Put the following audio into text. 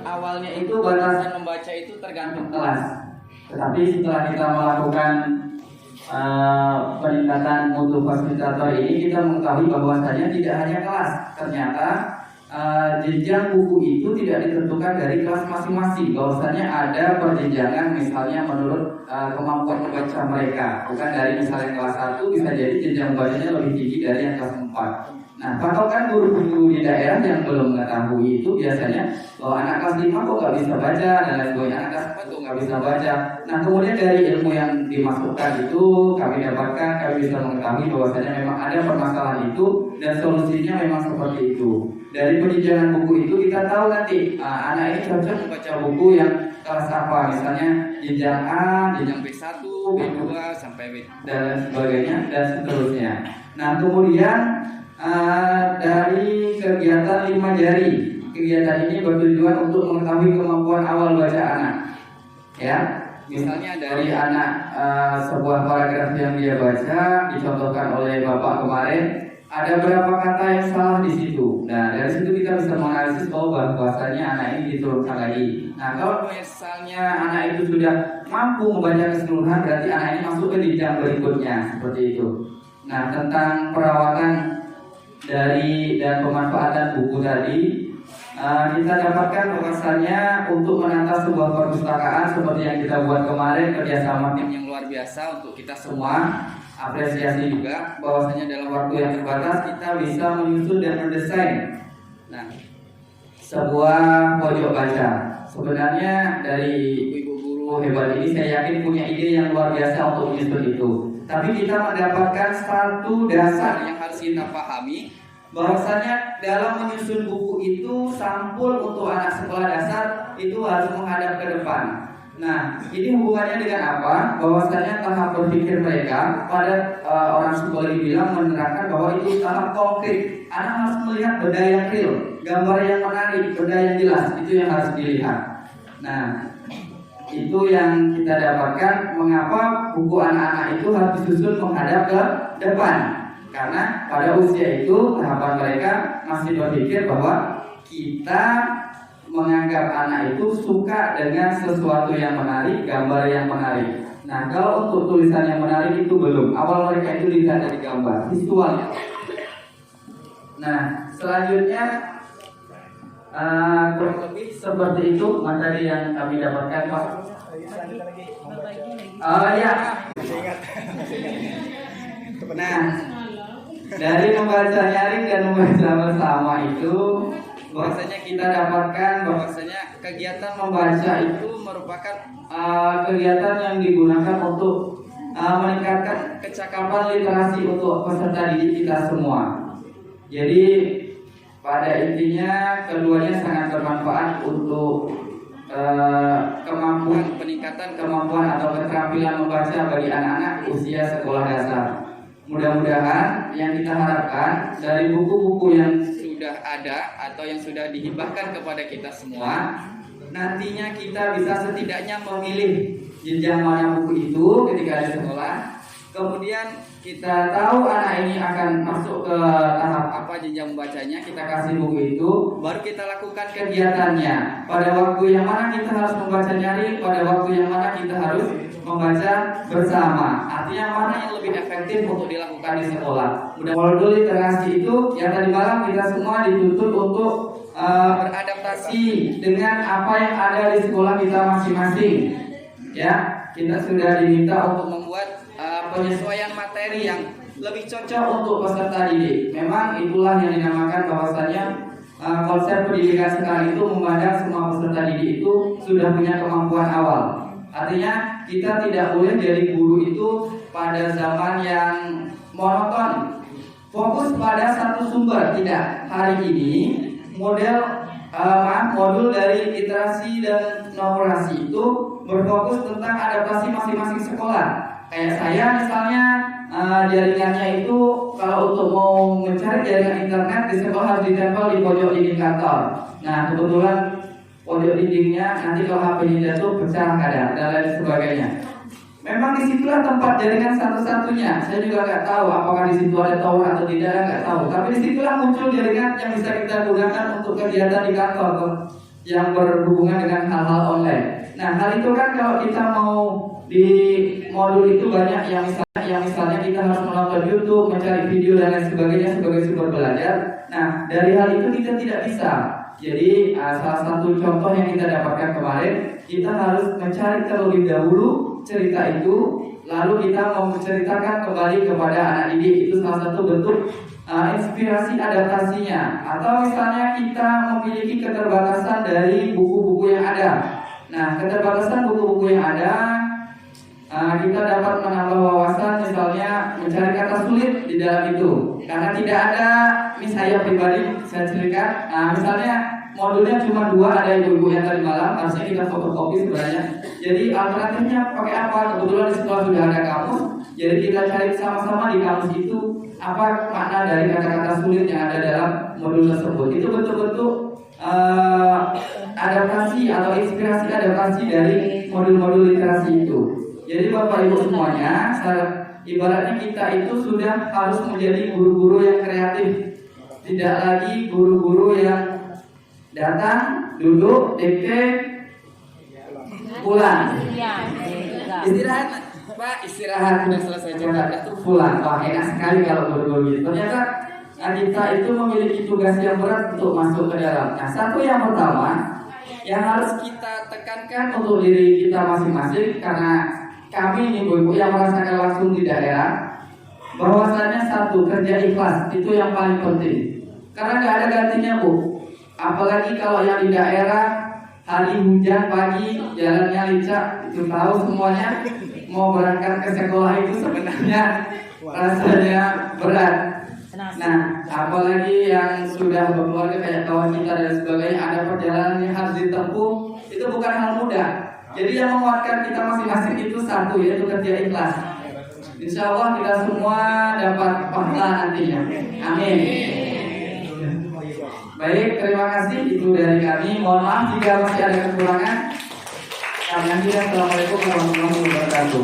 awalnya itu batasan membaca itu tergantung kelas. Tetapi setelah kita melakukan peningkatan mutu fasilitator ini, kita mengetahui bahwasanya tidak hanya kelas, ternyata jenjang buku itu tidak ditentukan dari kelas masing-masing. Bahwasanya ada perjenjangan, misalnya menurut kemampuan membaca mereka. Bukan dari misalnya kelas 1 bisa jadi jenjang bacanya lebih tinggi dari yang kelas 4. Nah, patokan guru-guru di daerah yang belum mengetahui itu biasanya bahwa anak kelas 5 kok nggak bisa baca dan lain sebagainya, anak kelas 4 kok nggak bisa baca. Nah, kemudian dari ilmu yang dimasukkan itu kami dapatkan, kami bisa mengetahui bahwasanya memang ada permasalahan itu dan solusinya memang seperti itu. Dari penjenjangan buku itu kita tahu nanti anak ini cocok membaca buku yang kelas apa, misalnya jenjang A, jenjang B1, B2 sampai B dan lain sebagainya dan seterusnya. Nah, kemudian dari kegiatan 5 jari, kegiatan ini bertujuan untuk mengetahui kemampuan awal baca anak. Ya, misalnya dari anak sebuah paragraf yang dia baca dicontohkan oleh Bapak kemarin, ada berapa kata yang salah di situ. Nah, dari situ kita bisa menganalisis bahwasanya anak ini diturunkan lagi. Nah, kalau misalnya anak itu sudah mampu membaca keseluruhan, berarti anak ini masuk ke jenjang berikutnya, seperti itu. Nah, tentang perawatan dari dan pemanfaatan buku tadi, kita dapatkan bahwasanya untuk menata sebuah perpustakaan seperti yang kita buat kemarin, kerjasama tim yang luar biasa untuk kita semua. Apresiasi juga bahwasanya dalam waktu yang terbatas kita bisa menyusun dan mendesain sebuah pojok baca. Sebenarnya dari ibu guru hebat ini saya yakin punya ide yang luar biasa untuk menyusun itu. Tapi kita mendapatkan satu dasar yang harus kita pahami, bahwasanya dalam menyusun buku itu sampul untuk anak sekolah dasar itu harus menghadap ke depan. Nah, ini hubungannya dengan apa? Bahwasanya tahap berpikir mereka pada orang psikologi bilang menerangkan bahwa itu tahap konkret. Anak harus melihat benda yang real, gambar yang menarik, benda yang jelas, itu yang harus dilihat. Nah, itu yang kita dapatkan mengapa buku anak-anak itu harus disusun menghadap ke depan. Karena pada usia itu tahapan mereka masih berpikir bahwa kita menganggap anak itu suka dengan sesuatu yang menarik, gambar yang menarik. Nah, kalau untuk tulisan yang menarik itu belum. Awal mereka itu dilihat dari gambar, visualnya. Nah, selanjutnya kurang lebih seperti itu materi yang kami dapatkan, Pak. Ya. Nah, dari membaca nyaring dan membaca bersama itu, bahwasanya kita dapatkan bahwasanya kegiatan membaca itu merupakan kegiatan yang digunakan untuk meningkatkan kecakapan literasi untuk peserta didik kita semua. Jadi pada intinya keduanya sangat bermanfaat untuk peningkatan kemampuan atau keterampilan membaca bagi anak-anak usia sekolah dasar. Mudah-mudahan yang kita harapkan dari buku-buku yang sudah ada atau yang sudah dihibahkan kepada kita semua, nantinya kita bisa setidaknya memilih jenjang mana buku itu ketika di sekolah. Kemudian kita tahu anak ini akan masuk ke tahap apa jenjang membacanya, kita kasih buku itu, baru kita lakukan kegiatannya. Pada waktu yang mana kita harus membaca nyaring, pada waktu yang mana kita harus membaca bersama. Artinya mana yang lebih efektif untuk dilakukan di sekolah. Modul literasi itu yang tadi malam kita semua dituntut untuk beradaptasi dengan apa yang ada di sekolah kita masing-masing. Ya, kita sudah diminta untuk membuat penyesuaian materi yang lebih cocok untuk peserta didik. Memang itulah yang dinamakan bahwasanya konsep pendidikan sekarang itu memandang semua peserta didik itu sudah punya kemampuan awal. Artinya kita tidak boleh jadi guru itu pada zaman yang monoton, fokus pada satu sumber. Tidak. Hari ini modul dari literasi dan numerasi itu berfokus tentang adaptasi masing-masing sekolah. Kayak saya misalnya jaringannya itu kalau untuk mau mencari jaringan internet di sekolah harus ditempel di pojok dinding kantor. Nah, kebetulan pojok dindingnya nanti kalau HP-nya jatuh pecah kadang dan lain sebagainya. Memang disitulah tempat jaringan satu-satunya. Saya juga nggak tahu apakah di situ ada tower atau tidak, nggak tahu. Tapi disitulah muncul jaringan yang bisa kita gunakan untuk kegiatan di kantor. yang berhubungan dengan hal-hal online. Nah, hal itu kan kalau kita mau di modul itu banyak yang misalnya kita harus menonton YouTube, mencari video dan lain sebagainya sebagai sumber belajar. Nah, dari hal itu kita tidak bisa. Jadi salah satu contoh yang kita dapatkan kemarin, kita harus mencari terlebih dahulu cerita itu, lalu kita mau menceritakan kembali kepada anak didik. Itu salah satu bentuk inspirasi adaptasinya. Atau misalnya kita memiliki keterbatasan dari buku-buku yang ada. Nah, keterbatasan buku-buku yang ada, kita dapat menambah wawasan, misalnya mencari kata sulit di dalam itu. Karena tidak ada, ini saya pribadi, saya ceritakan, misalnya modulnya cuma 2, ada ibu-ibu yang tadi malam, harusnya kita fotokopi sebenarnya. Jadi alternatifnya pakai apa? Kebetulan di sekolah sudah ada kamus, jadi kita cari sama-sama di kamus itu apa makna dari kata-kata sulit yang ada dalam modul tersebut. Itu betul-betul adaptasi atau inspirasi adaptasi dari modul-modul literasi itu. Jadi Bapak Ibu semuanya, ibaratnya kita itu sudah harus menjadi guru-guru yang kreatif, tidak lagi guru-guru yang datang, duduk, dikte, pulang. Istirahat, Pak, istirahat, sudah selesai cetak itu pulang. Wah, enak sekali kalau guru-guru gitu. Ternyata kita itu memiliki tugas yang berat untuk masuk ke dalam. Nah, satu yang pertama yang harus kita tekankan untuk diri kita masing-masing, karena kami ini ibu-ibu yang merasakan langsung di daerah, bahwasanya satu, kerja ikhlas itu yang paling penting. Karena nggak ada gantinya, Bu. Apalagi kalau yang di daerah hari hujan pagi, jalannya licak, itu tahu semuanya. Mau berangkat ke sekolah itu sebenarnya rasanya berat. Nah, apalagi yang sudah berkeluarga kayak kawan kita dan sebagainya, ada perjalanan yang harus ditempuh, itu bukan hal mudah. Jadi yang menguatkan kita masing-masing itu satu, yaitu kerja ikhlas. Insya Allah kita semua dapat pahala nantinya. Amin. Baik, terima kasih. Itu dari kami. Mohon maaf jika masih ada kekurangan. Kami akhiri. Assalamualaikum warahmatullahi wabarakatuh.